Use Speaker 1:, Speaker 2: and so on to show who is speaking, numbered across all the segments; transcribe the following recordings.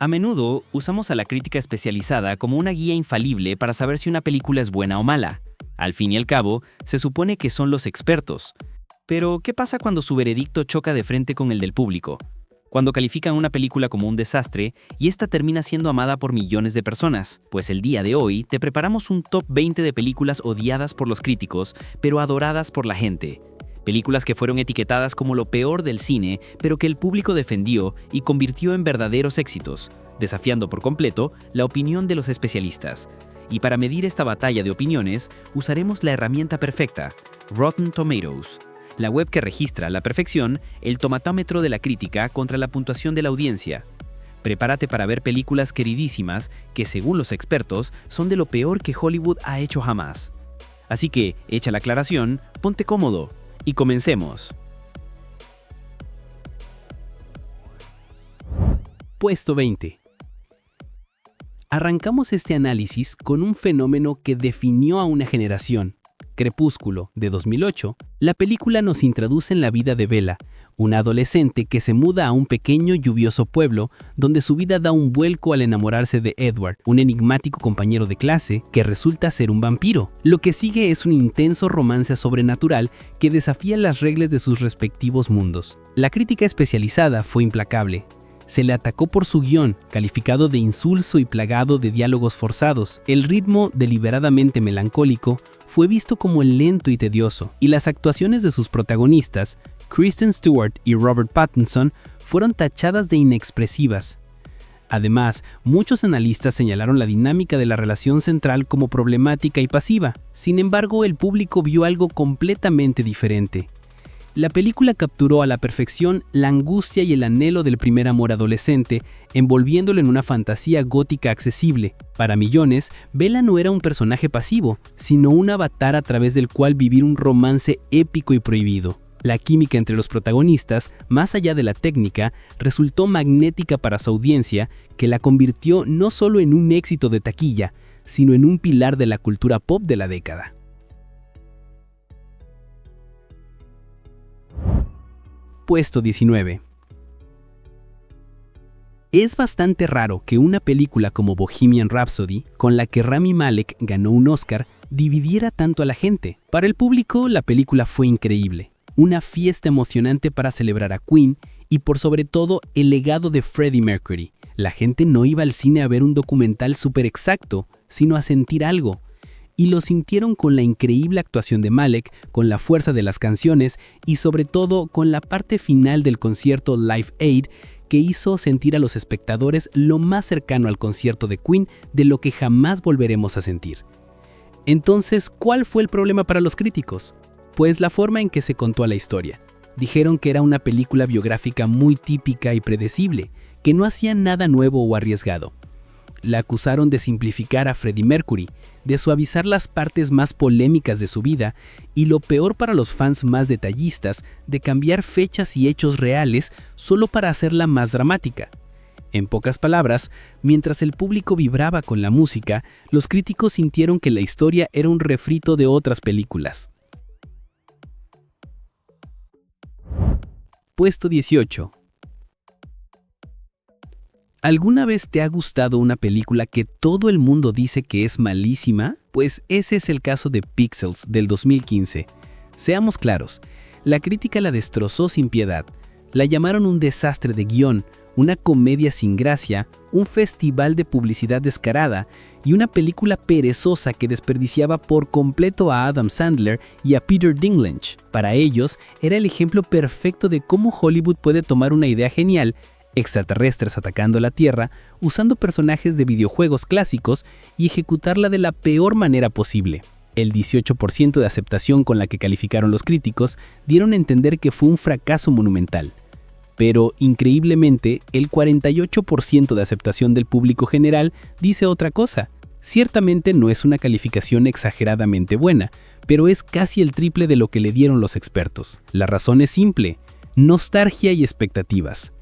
Speaker 1: A menudo usamos a la crítica especializada como una guía infalible para saber si una película es buena o mala. Al fin y al cabo, se supone que son los expertos. Pero, ¿qué pasa cuando su veredicto choca de frente con el del público? Cuando califican una película como un desastre y esta termina siendo amada por millones de personas. Pues el día de hoy te preparamos un top 20 de películas odiadas por los críticos, pero adoradas por la gente. Películas que fueron etiquetadas como lo peor del cine, pero que el público defendió y convirtió en verdaderos éxitos, desafiando por completo la opinión de los especialistas. Y para medir esta batalla de opiniones, usaremos la herramienta perfecta, Rotten Tomatoes, la web que registra a la perfección el tomatómetro de la crítica contra la puntuación de la audiencia. Prepárate para ver películas queridísimas que, según los expertos, son de lo peor que Hollywood ha hecho jamás. Así que, hecha la aclaración, ponte cómodo y comencemos.
Speaker 2: Puesto 20. Arrancamos este análisis con un fenómeno que definió a una generación. Crepúsculo, de 2008, la película nos introduce en la vida de Bella, una adolescente que se muda a un pequeño lluvioso pueblo donde su vida da un vuelco al enamorarse de Edward, un enigmático compañero de clase que resulta ser un vampiro. Lo que sigue es un intenso romance sobrenatural que desafía las reglas de sus respectivos mundos. La crítica especializada fue implacable. Se le atacó por su guión, calificado de insulso y plagado de diálogos forzados. El ritmo, deliberadamente melancólico, fue visto como lento y tedioso, y las actuaciones de sus protagonistas, Kristen Stewart y Robert Pattinson, fueron tachadas de inexpresivas. Además, muchos analistas señalaron la dinámica de la relación central como problemática y pasiva. Sin embargo, el público vio algo completamente diferente. La película capturó a la perfección la angustia y el anhelo del primer amor adolescente, envolviéndolo en una fantasía gótica accesible. Para millones, Bella no era un personaje pasivo, sino un avatar a través del cual vivir un romance épico y prohibido. La química entre los protagonistas, más allá de la técnica, resultó magnética para su audiencia, que la convirtió no solo en un éxito de taquilla, sino en un pilar de la cultura pop de la década. Puesto 19. Es bastante raro que una película como Bohemian Rhapsody, con la que Rami Malek ganó un Oscar, dividiera tanto a la gente. Para el público, la película fue increíble. Una fiesta emocionante para celebrar a Queen y por sobre todo el legado de Freddie Mercury. La gente no iba al cine a ver un documental súper exacto, sino a sentir algo. Y lo sintieron con la increíble actuación de Malek, con la fuerza de las canciones y sobre todo con la parte final del concierto Live Aid, que hizo sentir a los espectadores lo más cercano al concierto de Queen de lo que jamás volveremos a sentir. Entonces, ¿cuál fue el problema para los críticos? Pues la forma en que se contó la historia. Dijeron que era una película biográfica muy típica y predecible, que no hacía nada nuevo o arriesgado. La acusaron de simplificar a Freddie Mercury, de suavizar las partes más polémicas de su vida y, lo peor para los fans más detallistas, de cambiar fechas y hechos reales solo para hacerla más dramática. En pocas palabras, mientras el público vibraba con la música, los críticos sintieron que la historia era un refrito de otras películas. Puesto 18. ¿Alguna vez te ha gustado una película que todo el mundo dice que es malísima? Pues ese es el caso de Pixels del 2015. Seamos claros, la crítica la destrozó sin piedad. La llamaron un desastre de guión, una comedia sin gracia, un festival de publicidad descarada y una película perezosa que desperdiciaba por completo a Adam Sandler y a Peter Dinklage. Para ellos, era el ejemplo perfecto de cómo Hollywood puede tomar una idea genial, extraterrestres atacando la Tierra, usando personajes de videojuegos clásicos y ejecutarla de la peor manera posible. El 18% de aceptación con la que calificaron los críticos dieron a entender que fue un fracaso monumental. Pero, increíblemente, el 48% de aceptación del público general dice otra cosa. Ciertamente no es una calificación exageradamente buena, pero es casi el triple de lo que le dieron los expertos. La razón es simple: nostalgia y expectativas.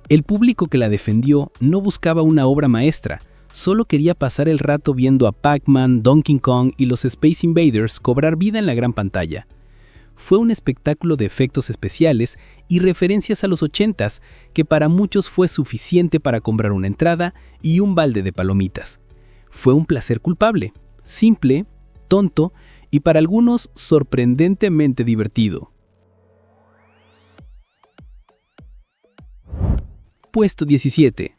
Speaker 2: El público que la defendió no buscaba una obra maestra, solo quería pasar el rato viendo a Pac-Man, Donkey Kong y los Space Invaders cobrar vida en la gran pantalla. Fue un espectáculo de efectos especiales y referencias a los 80s que para muchos fue suficiente para comprar una entrada y un balde de palomitas. Fue un placer culpable, simple, tonto y para algunos sorprendentemente divertido. Puesto 17.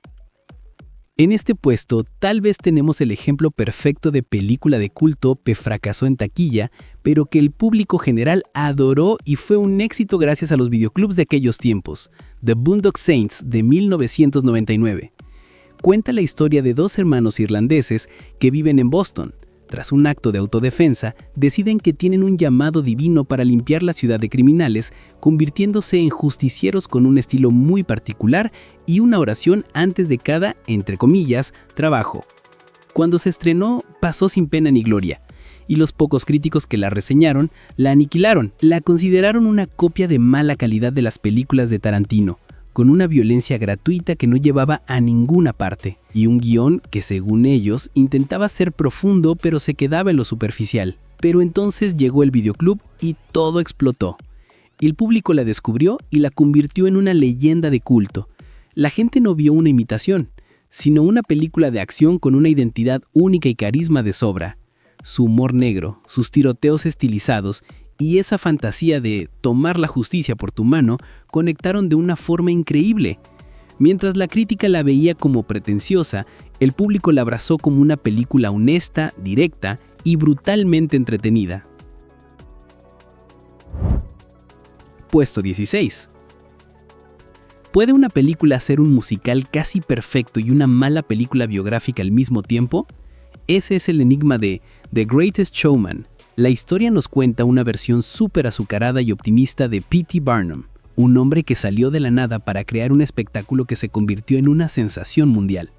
Speaker 2: En este puesto tal vez tenemos el ejemplo perfecto de película de culto que fracasó en taquilla, pero que el público general adoró y fue un éxito gracias a los videoclubs de aquellos tiempos, The Boondock Saints de 1999. Cuenta la historia de dos hermanos irlandeses que viven en Boston. Tras un acto de autodefensa, deciden que tienen un llamado divino para limpiar la ciudad de criminales, convirtiéndose en justicieros con un estilo muy particular y una oración antes de cada, entre comillas, trabajo. Cuando se estrenó, pasó sin pena ni gloria, y los pocos críticos que la reseñaron la aniquilaron. La consideraron una copia de mala calidad de las películas de Tarantino, con una violencia gratuita que no llevaba a ninguna parte, y un guión que, según ellos, intentaba ser profundo pero se quedaba en lo superficial. Pero entonces llegó el videoclub y todo explotó. El público la descubrió y la convirtió en una leyenda de culto. La gente no vio una imitación, sino una película de acción con una identidad única y carisma de sobra. Su humor negro, sus tiroteos estilizados y esa fantasía de tomar la justicia por tu mano conectaron de una forma increíble. Mientras la crítica la veía como pretenciosa, el público la abrazó como una película honesta, directa y brutalmente entretenida. Puesto 16. ¿Puede una película ser un musical casi perfecto y una mala película biográfica al mismo tiempo? Ese es el enigma de The Greatest Showman. La historia nos cuenta una versión súper azucarada y optimista de P.T. Barnum, un hombre que salió de la nada para crear un espectáculo que se convirtió en una sensación mundial.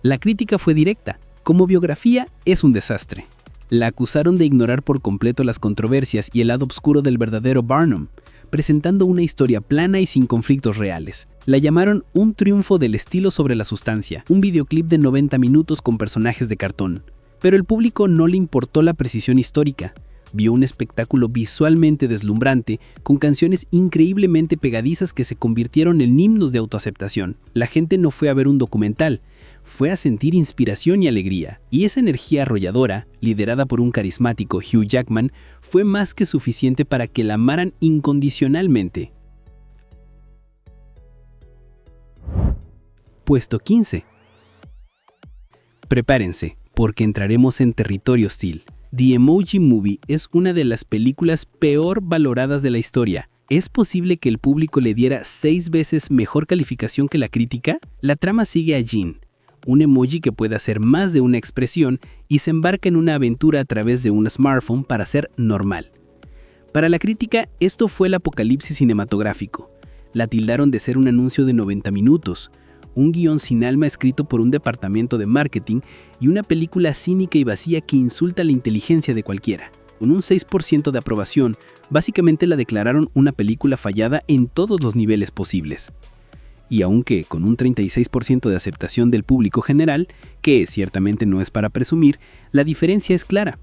Speaker 2: La crítica fue directa. Como biografía, es un desastre. La acusaron de ignorar por completo las controversias y el lado oscuro del verdadero Barnum, presentando una historia plana y sin conflictos reales. La llamaron un triunfo del estilo sobre la sustancia, un videoclip de 90 minutos con personajes de cartón. Pero el público no le importó la precisión histórica. Vio un espectáculo visualmente deslumbrante, con canciones increíblemente pegadizas que se convirtieron en himnos de autoaceptación. La gente no fue a ver un documental, fue a sentir inspiración y alegría. Y esa energía arrolladora, liderada por un carismático Hugh Jackman, fue más que suficiente para que la amaran incondicionalmente. Puesto 15. Prepárense, porque entraremos en territorio hostil. The Emoji Movie es una de las películas peor valoradas de la historia. ¿Es posible que el público le diera 6 veces mejor calificación que la crítica? La trama sigue a Jean, un emoji que puede hacer más de una expresión y se embarca en una aventura a través de un smartphone para ser normal. Para la crítica, esto fue el apocalipsis cinematográfico. La tildaron de ser un anuncio de 90 minutos, un guión sin alma escrito por un departamento de marketing y una película cínica y vacía que insulta la inteligencia de cualquiera. Con un 6% de aprobación, básicamente la declararon una película fallada en todos los niveles posibles. Y aunque con un 36% de aceptación del público general, que ciertamente no es para presumir, la diferencia es clara.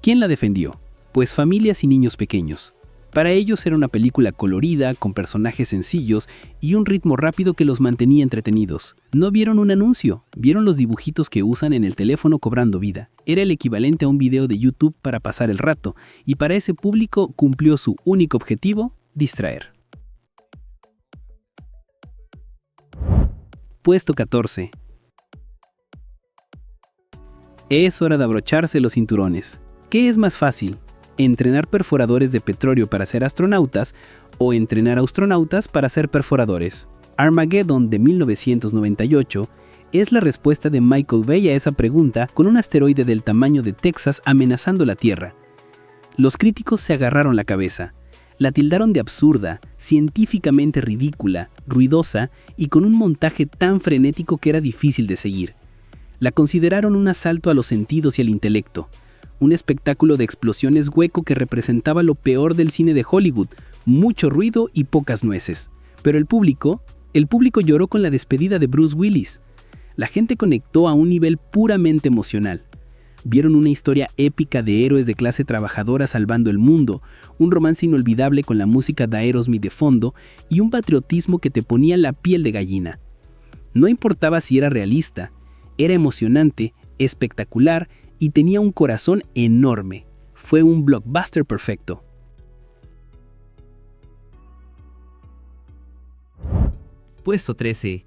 Speaker 2: ¿Quién la defendió? Pues familias y niños pequeños. Para ellos era una película colorida, con personajes sencillos y un ritmo rápido que los mantenía entretenidos. No vieron un anuncio, vieron los dibujitos que usan en el teléfono cobrando vida. Era el equivalente a un video de YouTube para pasar el rato, y para ese público cumplió su único objetivo: distraer. Puesto 14. Es hora de abrocharse los cinturones. ¿Qué es más fácil? ¿Entrenar perforadores de petróleo para ser astronautas o entrenar astronautas para ser perforadores? Armageddon de 1998 es la respuesta de Michael Bay a esa pregunta, con un asteroide del tamaño de Texas amenazando la Tierra. Los críticos se agarraron la cabeza. La tildaron de absurda, científicamente ridícula, ruidosa y con un montaje tan frenético que era difícil de seguir. La consideraron un asalto a los sentidos y al intelecto. Un espectáculo de explosiones hueco que representaba lo peor del cine de Hollywood, mucho ruido y pocas nueces. Pero el público lloró con la despedida de Bruce Willis. La gente conectó a un nivel puramente emocional. Vieron una historia épica de héroes de clase trabajadora salvando el mundo, un romance inolvidable con la música de Aerosmith de fondo y un patriotismo que te ponía la piel de gallina. No importaba si era realista, era emocionante, espectacular y tenía un corazón enorme. Fue un blockbuster perfecto.
Speaker 1: Puesto 13.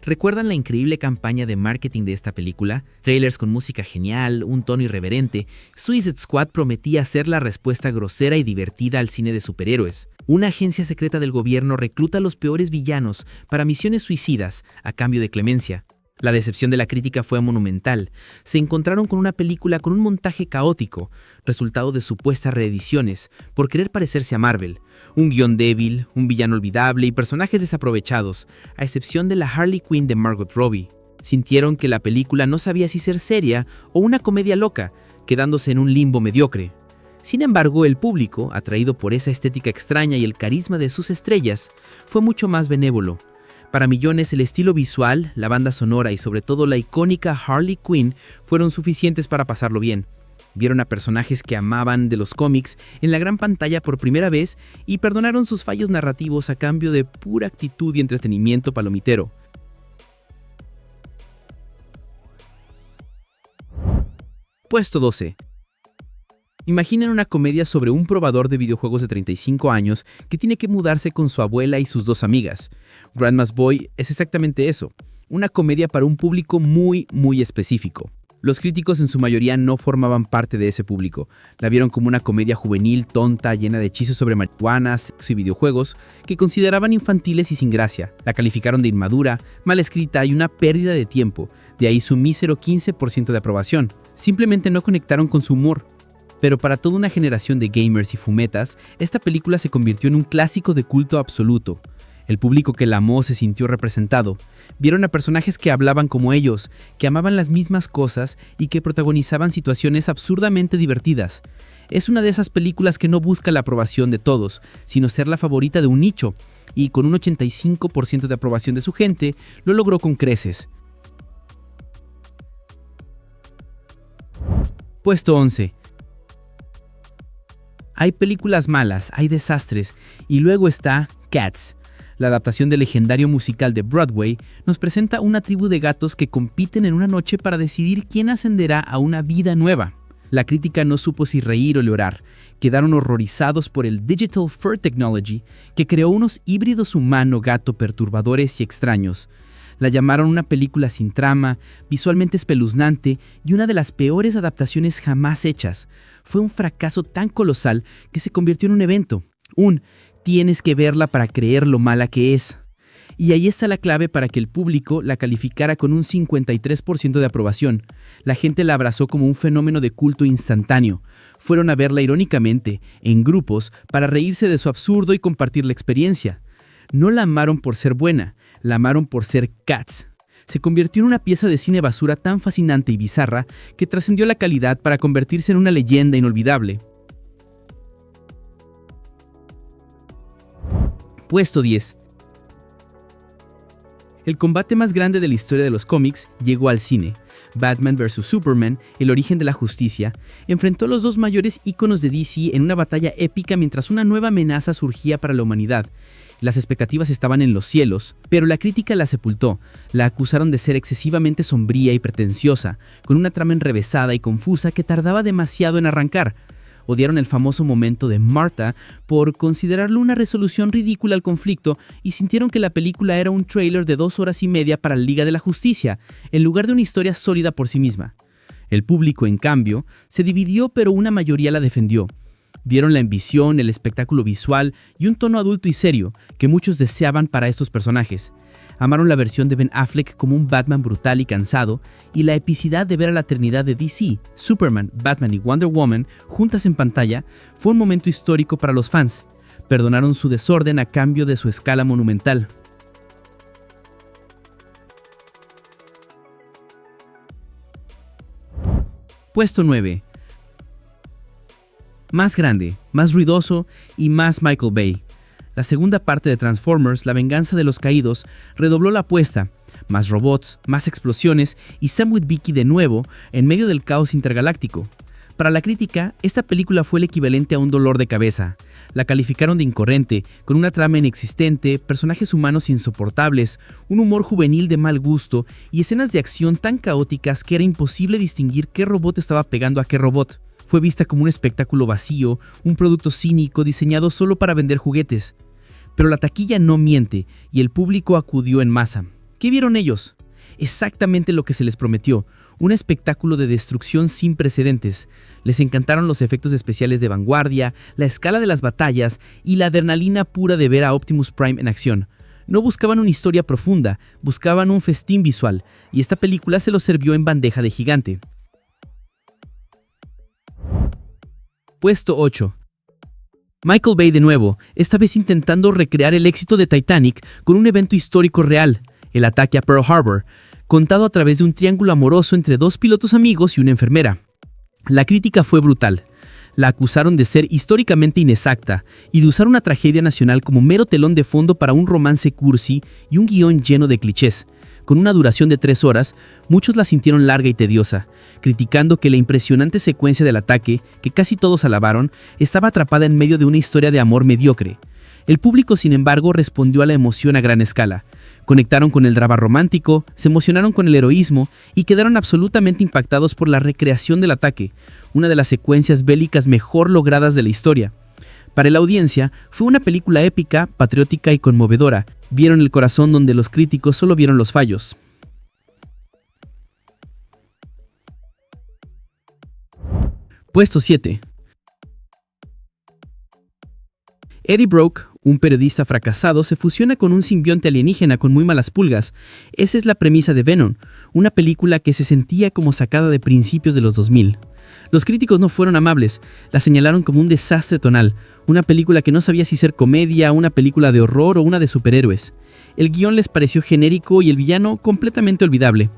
Speaker 1: ¿Recuerdan la increíble campaña de marketing de esta película? Trailers con música genial, un tono irreverente. Suicide Squad prometía ser la respuesta grosera y divertida al cine de superhéroes. Una agencia secreta del gobierno recluta a los peores villanos para misiones suicidas a cambio de clemencia. La decepción de la crítica fue monumental. Se encontraron con una película con un montaje caótico, resultado de supuestas reediciones, por querer parecerse a Marvel. Un guión débil, un villano olvidable y personajes desaprovechados, a excepción de la Harley Quinn de Margot Robbie. Sintieron que la película no sabía si ser seria o una comedia loca, quedándose en un limbo mediocre. Sin embargo, el público, atraído por esa estética extraña y el carisma de sus estrellas, fue mucho más benévolo. Para millones, el estilo visual, la banda sonora y sobre todo la icónica Harley Quinn fueron suficientes para pasarlo bien. Vieron a personajes que amaban de los cómics en la gran pantalla por primera vez y perdonaron sus fallos narrativos a cambio de pura actitud y entretenimiento palomitero. Puesto 12. Imaginen una comedia sobre un probador de videojuegos de 35 años que tiene que mudarse con su abuela y sus dos amigas. Grandma's Boy es exactamente eso, una comedia para un público muy específico. Los críticos en su mayoría no formaban parte de ese público. La vieron como una comedia juvenil, tonta, llena de hechizos sobre marihuana, sexo y videojuegos, que consideraban infantiles y sin gracia. La calificaron de inmadura, mal escrita y una pérdida de tiempo, de ahí su mísero 15% de aprobación. Simplemente no conectaron con su humor. Pero para toda una generación de gamers y fumetas, esta película se convirtió en un clásico de culto absoluto. El público que la amó se sintió representado. Vieron a personajes que hablaban como ellos, que amaban las mismas cosas y que protagonizaban situaciones absurdamente divertidas. Es una de esas películas que no busca la aprobación de todos, sino ser la favorita de un nicho, y con un 85% de aprobación de su gente, lo logró con creces. Puesto 11. Hay películas malas, hay desastres, y luego está Cats. La adaptación del legendario musical de Broadway nos presenta una tribu de gatos que compiten en una noche para decidir quién ascenderá a una vida nueva. La crítica no supo si reír o llorar. Quedaron horrorizados por el Digital Fur Technology, que creó unos híbridos humano-gato perturbadores y extraños. La llamaron una película sin trama, visualmente espeluznante y una de las peores adaptaciones jamás hechas. Fue un fracaso tan colosal que se convirtió en un evento. Tienes que verla para creer lo mala que es. Y ahí está la clave para que el público la calificara con un 53% de aprobación. La gente la abrazó como un fenómeno de culto instantáneo. Fueron a verla irónicamente, en grupos, para reírse de su absurdo y compartir la experiencia. No la amaron por ser buena, la amaron por ser Cats. Se convirtió en una pieza de cine basura tan fascinante y bizarra que trascendió la calidad para convertirse en una leyenda inolvidable. Puesto 10. El combate más grande de la historia de los cómics llegó al cine. Batman vs. Superman, el origen de la justicia, enfrentó a los dos mayores íconos de DC en una batalla épica mientras una nueva amenaza surgía para la humanidad. Las expectativas estaban en los cielos, pero la crítica la sepultó. La acusaron de ser excesivamente sombría y pretenciosa, con una trama enrevesada y confusa que tardaba demasiado en arrancar. Odiaron el famoso momento de Martha por considerarlo una resolución ridícula al conflicto y sintieron que la película era un tráiler de 2 horas y media para la Liga de la Justicia, en lugar de una historia sólida por sí misma. El público, en cambio, se dividió, pero una mayoría la defendió. Vieron la ambición, el espectáculo visual y un tono adulto y serio que muchos deseaban para estos personajes. Amaron la versión de Ben Affleck como un Batman brutal y cansado, y la epicidad de ver a la trinidad de DC, Superman, Batman y Wonder Woman juntas en pantalla fue un momento histórico para los fans. Perdonaron su desorden a cambio de su escala monumental. Puesto 9. Más grande, más ruidoso y más Michael Bay. La segunda parte de Transformers, La venganza de los caídos, redobló la apuesta.
Speaker 2: más robots, más explosiones y Sam Witwicky de nuevo en medio del caos intergaláctico. Para la crítica, esta película fue el equivalente a un dolor de cabeza. La calificaron de incoherente, con una trama inexistente, personajes humanos insoportables, un humor juvenil de mal gusto y escenas de acción tan caóticas que era imposible distinguir qué robot estaba pegando a qué robot. Fue vista como un espectáculo vacío, un producto cínico diseñado solo para vender juguetes. Pero la taquilla no miente y el público acudió en masa. ¿Qué vieron ellos? Exactamente lo que se les prometió, un espectáculo de destrucción sin precedentes. Les encantaron los efectos especiales de vanguardia, la escala de las batallas y la adrenalina pura de ver a Optimus Prime en acción. No buscaban una historia profunda, buscaban un festín visual, y esta película se los sirvió en bandeja de gigante. Puesto 8. Michael Bay de nuevo, esta vez intentando recrear el éxito de Titanic con un evento histórico real, el ataque a Pearl Harbor, contado a través de un triángulo amoroso entre dos pilotos amigos y una enfermera. La crítica fue brutal. La acusaron de ser históricamente inexacta y de usar una tragedia nacional como mero telón de fondo para un romance cursi y un guión lleno de clichés. Con una duración de 3 horas, muchos la sintieron larga y tediosa, criticando que la impresionante secuencia del ataque, que casi todos alabaron, estaba atrapada en medio de una historia de amor mediocre. El público, sin embargo, respondió a la emoción a gran escala. Conectaron con el drama romántico, se emocionaron con el heroísmo y quedaron absolutamente impactados por la recreación del ataque, una de las secuencias bélicas mejor logradas de la historia. Para la audiencia, fue una película épica, patriótica y conmovedora. Vieron el corazón donde los críticos solo vieron los fallos. Puesto 7. Eddie Brock, un periodista fracasado, se fusiona con un simbionte alienígena con muy malas pulgas. Esa es la premisa de Venom, una película que se sentía como sacada de principios de los 2000. Los críticos no fueron amables, la señalaron como un desastre tonal, una película que no sabía si ser comedia, una película de horror o una de superhéroes. El guión les pareció genérico y el villano completamente olvidable.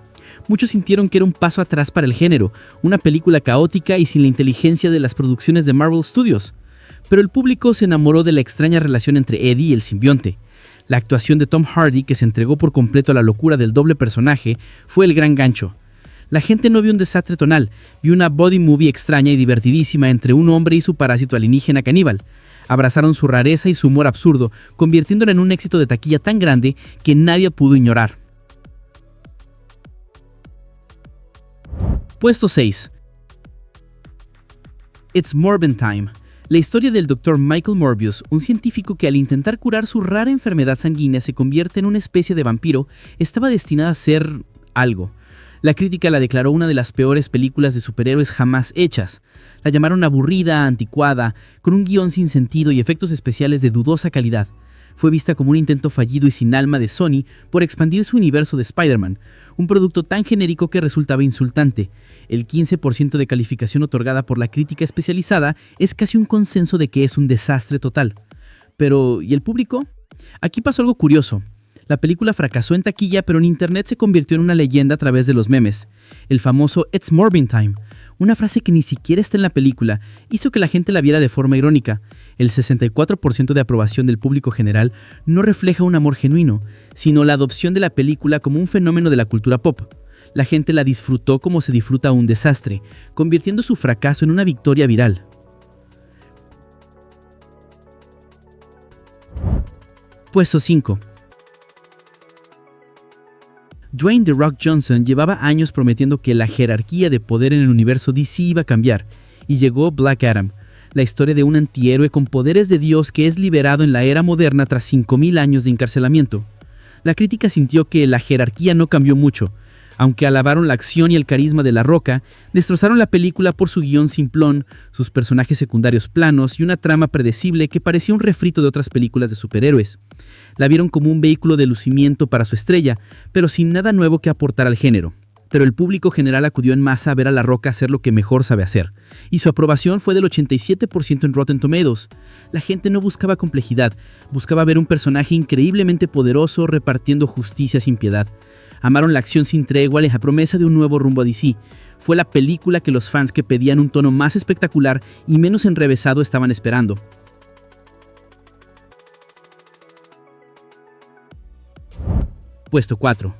Speaker 2: Muchos sintieron que era un paso atrás para el género, una película caótica y sin la inteligencia de las producciones de Marvel Studios. Pero el público se enamoró de la extraña relación entre Eddie y el simbionte. La actuación de Tom Hardy, que se entregó por completo a la locura del doble personaje, fue el gran gancho. La gente no vio un desastre tonal, vio una body movie extraña y divertidísima entre un hombre y su parásito alienígena caníbal. Abrazaron su rareza y su humor absurdo, convirtiéndola en un éxito de taquilla tan grande que nadie pudo ignorar. Puesto 6. It's Morbin Time. La historia del Dr. Michael Morbius, un científico que al intentar curar su rara enfermedad sanguínea se convierte en una especie de vampiro, estaba destinada a ser algo. La crítica la declaró una de las peores películas de superhéroes jamás hechas. La llamaron aburrida, anticuada, con un guión sin sentido y efectos especiales de dudosa calidad. Fue vista como un intento fallido y sin alma de Sony por expandir su universo de Spider-Man, un producto tan genérico que resultaba insultante. El 15% de calificación otorgada por la crítica especializada es casi un consenso de que es un desastre total. Pero, ¿y el público? Aquí pasó algo curioso. La película fracasó en taquilla, pero en internet se convirtió en una leyenda a través de los memes. El famoso "It's Morbin Time", una frase que ni siquiera está en la película, hizo que la gente la viera de forma irónica. El 64% de aprobación del público general no refleja un amor genuino, sino la adopción de la película como un fenómeno de la cultura pop. La gente la disfrutó como se disfruta un desastre, convirtiendo su fracaso en una victoria viral. Puesto 5. Dwayne "The Rock" Johnson llevaba años prometiendo que la jerarquía de poder en el universo DC iba a cambiar, y llegó Black Adam, la historia de un antihéroe con poderes de Dios que es liberado en la era moderna tras 5000 años de encarcelamiento. La crítica sintió que la jerarquía no cambió mucho. Aunque alabaron la acción y el carisma de La Roca, destrozaron la película por su guión simplón, sus personajes secundarios planos y una trama predecible que parecía un refrito de otras películas de superhéroes. La vieron como un vehículo de lucimiento para su estrella, pero sin nada nuevo que aportar al género. Pero el público general acudió en masa a ver a La Roca hacer lo que mejor sabe hacer, y su aprobación fue del 87% en Rotten Tomatoes. La gente no buscaba complejidad, buscaba ver un personaje increíblemente poderoso repartiendo justicia sin piedad. Amaron la acción sin tregua y la promesa de un nuevo rumbo a DC. Fue la película que los fans que pedían un tono más espectacular y menos enrevesado estaban esperando. Puesto 4.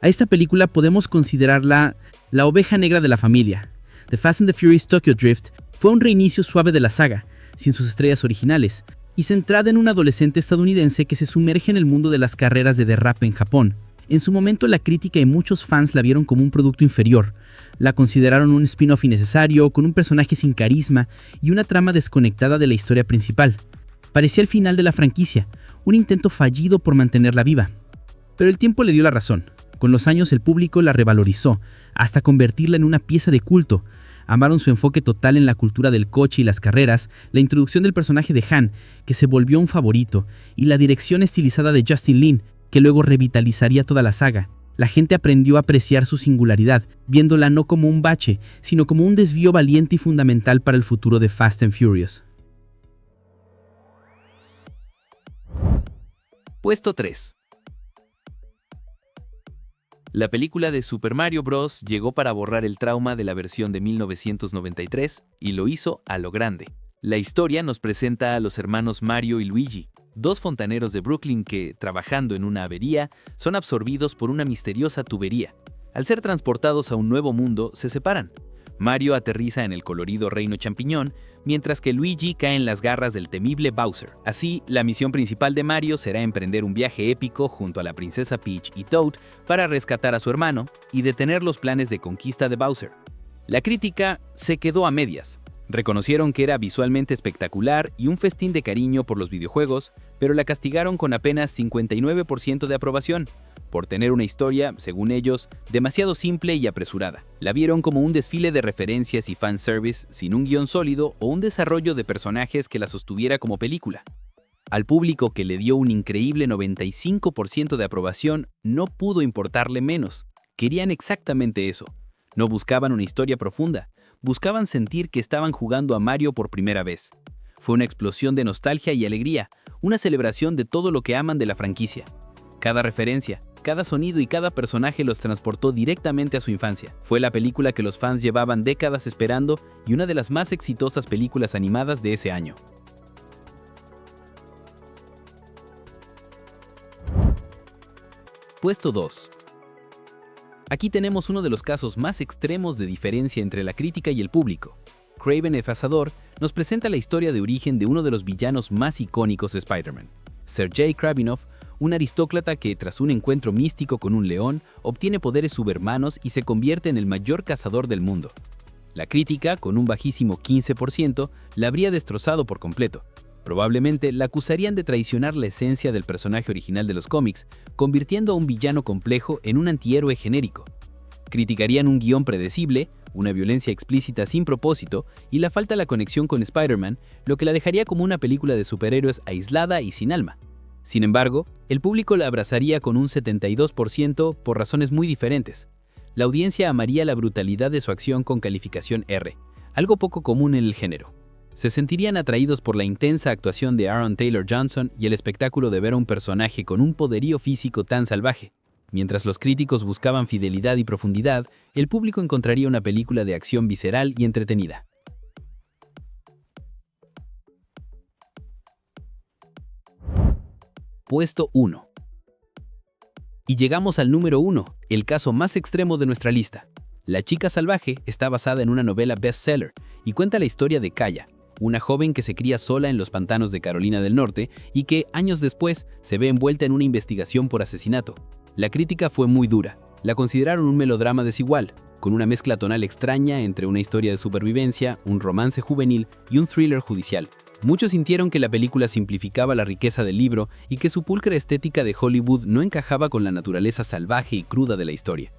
Speaker 2: A esta película podemos considerarla la oveja negra de la familia. The Fast and the Furious Tokyo Drift fue un reinicio suave de la saga, sin sus estrellas originales, y centrada en un adolescente estadounidense que se sumerge en el mundo de las carreras de derrape en Japón. En su momento la crítica y muchos fans la vieron como un producto inferior. La consideraron un spin-off innecesario, con un personaje sin carisma y una trama desconectada de la historia principal. Parecía el final de la franquicia, un intento fallido por mantenerla viva. Pero el tiempo le dio la razón. Con los años el público la revalorizó, hasta convertirla en una pieza de culto. Amaron su enfoque total en la cultura del coche y las carreras, la introducción del personaje de Han, que se volvió un favorito, y la dirección estilizada de Justin Lin, que luego revitalizaría toda la saga. La gente aprendió a apreciar su singularidad, viéndola no como un bache, sino como un desvío valiente y fundamental para el futuro de Fast and Furious.
Speaker 1: Puesto 3. La película de Super Mario Bros. Llegó para borrar el trauma de la versión de 1993 y lo hizo a lo grande. La historia nos presenta a los hermanos Mario y Luigi, dos fontaneros de Brooklyn que, trabajando en una avería, son absorbidos por una misteriosa tubería. Al ser transportados a un nuevo mundo, se separan. Mario aterriza en el colorido reino champiñón, mientras que Luigi cae en las garras del temible Bowser. Así, la misión principal de Mario será emprender un viaje épico junto a la princesa Peach y Toad para rescatar a su hermano y detener los planes de conquista de Bowser. La crítica se quedó a medias. Reconocieron que era visualmente espectacular y un festín de cariño por los videojuegos, pero la castigaron con apenas 59% de aprobación, por tener una historia, según ellos, demasiado simple y apresurada. La vieron como un desfile de referencias y fanservice sin un guión sólido o un desarrollo de personajes que la sostuviera como película. Al público, que le dio un increíble 95% de aprobación, no pudo importarle menos. Querían exactamente eso. No buscaban una historia profunda. Buscaban sentir que estaban jugando a Mario por primera vez. Fue una explosión de nostalgia y alegría, una celebración de todo lo que aman de la franquicia. Cada referencia, cada sonido y cada personaje los transportó directamente a su infancia. Fue la película que los fans llevaban décadas esperando y una de las más exitosas películas animadas de ese año. Puesto 2. Aquí tenemos uno de los casos más extremos de diferencia entre la crítica y el público. Kraven el Cazador nos presenta la historia de origen de uno de los villanos más icónicos de Spider-Man, Sergei Kravinov, un aristócrata que, tras un encuentro místico con un león, obtiene poderes subhumanos y se convierte en el mayor cazador del mundo. La crítica, con un bajísimo 15%, la habría destrozado por completo. Probablemente la acusarían de traicionar la esencia del personaje original de los cómics, convirtiendo a un villano complejo en un antihéroe genérico. Criticarían un guión predecible, una violencia explícita sin propósito y la falta de la conexión con Spider-Man, lo que la dejaría como una película de superhéroes aislada y sin alma. Sin embargo, el público la abrazaría con un 72% por razones muy diferentes. La audiencia amaría la brutalidad de su acción con calificación R, algo poco común en el género. Se sentirían atraídos por la intensa actuación de Aaron Taylor Johnson y el espectáculo de ver a un personaje con un poderío físico tan salvaje. Mientras los críticos buscaban fidelidad y profundidad, el público encontraría una película de acción visceral y entretenida. Puesto 1. Y llegamos al número 1, el caso más extremo de nuestra lista. La chica salvaje está basada en una novela bestseller y cuenta la historia de Kaya, una joven que se cría sola en los pantanos de Carolina del Norte y que, años después, se ve envuelta en una investigación por asesinato. La crítica fue muy dura. La consideraron un melodrama desigual, con una mezcla tonal extraña entre una historia de supervivencia, un romance juvenil y un thriller judicial. Muchos sintieron que la película simplificaba la riqueza del libro y que su pulcra estética de Hollywood no encajaba con la naturaleza salvaje y cruda de la historia.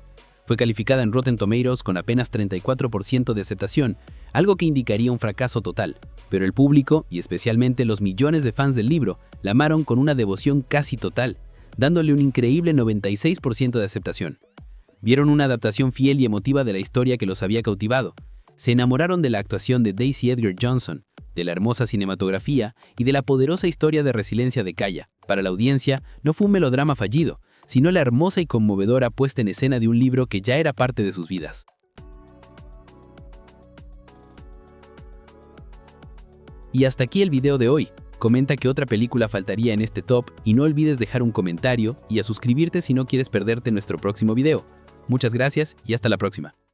Speaker 1: Fue calificada en Rotten Tomatoes con apenas 34% de aceptación, algo que indicaría un fracaso total, pero el público, y especialmente los millones de fans del libro, la amaron con una devoción casi total, dándole un increíble 96% de aceptación. Vieron una adaptación fiel y emotiva de la historia que los había cautivado. Se enamoraron de la actuación de Daisy Edgar Johnson, de la hermosa cinematografía y de la poderosa historia de resiliencia de Kaya. Para la audiencia, no fue un melodrama fallido, sino la hermosa y conmovedora puesta en escena de un libro que ya era parte de sus vidas. Y hasta aquí el video de hoy.
Speaker 2: Comenta qué otra película faltaría en este top y no olvides dejar un comentario y a suscribirte si no quieres perderte nuestro próximo video. Muchas gracias y hasta la próxima.